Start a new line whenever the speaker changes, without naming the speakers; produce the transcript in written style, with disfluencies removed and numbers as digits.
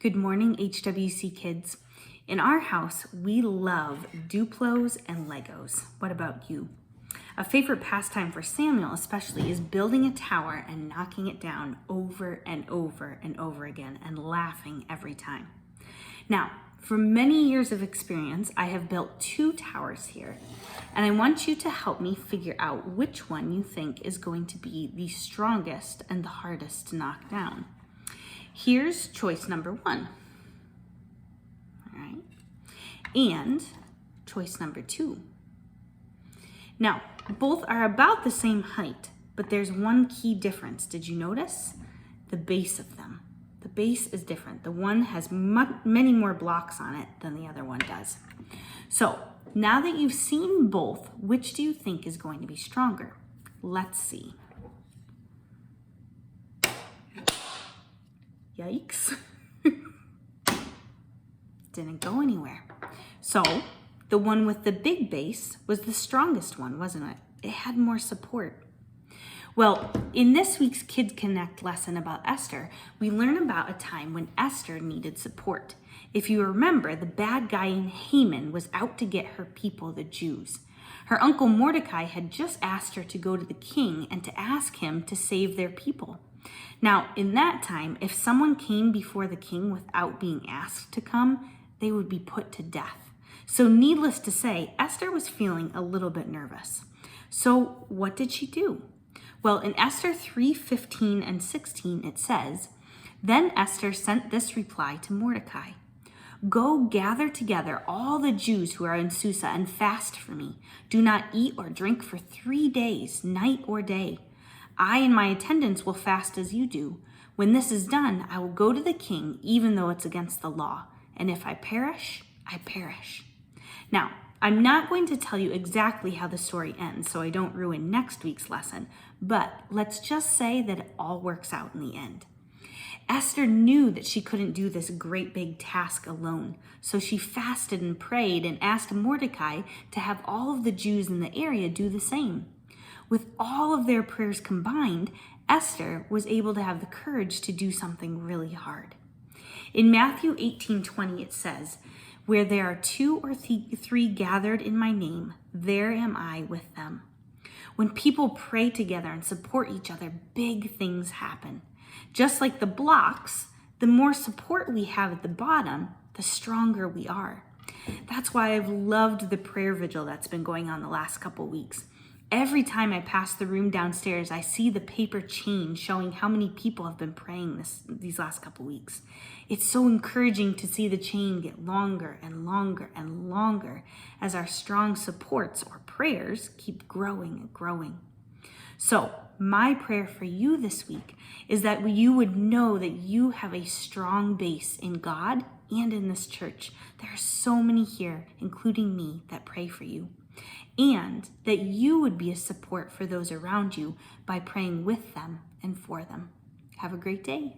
Good morning, HWC kids. In our house, we love Duplos and Legos. What about you? A favorite pastime for Samuel especially is building a tower and knocking it down over and over and over again and laughing every time. Now, for many years of experience, I have built 2 towers here, and I want you to help me figure out which one you think is going to be the strongest and the hardest to knock down. Here's choice number 1, all right, and choice number 2. Now, both are about the same height, but there's one key difference. Did you notice? The base of them. The base is different. The one has many more blocks on it than the other one does. So now that you've seen both, which do you think is going to be stronger? Let's see. Yikes. Didn't go anywhere. So the one with the big base was the strongest one, wasn't it? It had more support. Well, in this week's Kids Connect lesson about Esther, we learn about a time when Esther needed support. If you remember, the bad guy in Haman was out to get her people, the Jews. Her uncle Mordecai had just asked her to go to the king and to ask him to save their people. Now, in that time, if someone came before the king without being asked to come, they would be put to death. So needless to say, Esther was feeling a little bit nervous. So what did she do? Well, in Esther 3:15 and 16, it says, "Then Esther sent this reply to Mordecai. Go gather together all the Jews who are in Susa and fast for me. Do not eat or drink for 3 days, night or day. I and my attendants will fast as you do. When this is done, I will go to the king, even though it's against the law. And if I perish, I perish." Now, I'm not going to tell you exactly how the story ends so I don't ruin next week's lesson, but let's just say that it all works out in the end. Esther knew that she couldn't do this great big task alone, so she fasted and prayed and asked Mordecai to have all of the Jews in the area do the same. With all of their prayers combined, Esther was able to have the courage to do something really hard. In Matthew 18:20, it says, "Where there are 2 or 3 gathered in my name, there am I with them." When people pray together and support each other, big things happen. Just like the blocks, the more support we have at the bottom, the stronger we are. That's why I've loved the prayer vigil that's been going on the last couple weeks. Every time I pass the room downstairs, I see the paper chain showing how many people have been praying these last couple weeks. It's so encouraging to see the chain get longer and longer and longer as our strong supports or prayers keep growing and growing. So my prayer for you this week is that you would know that you have a strong base in God and in this church. There are so many here, including me, that pray for you. And that you would be a support for those around you by praying with them and for them. Have a great day.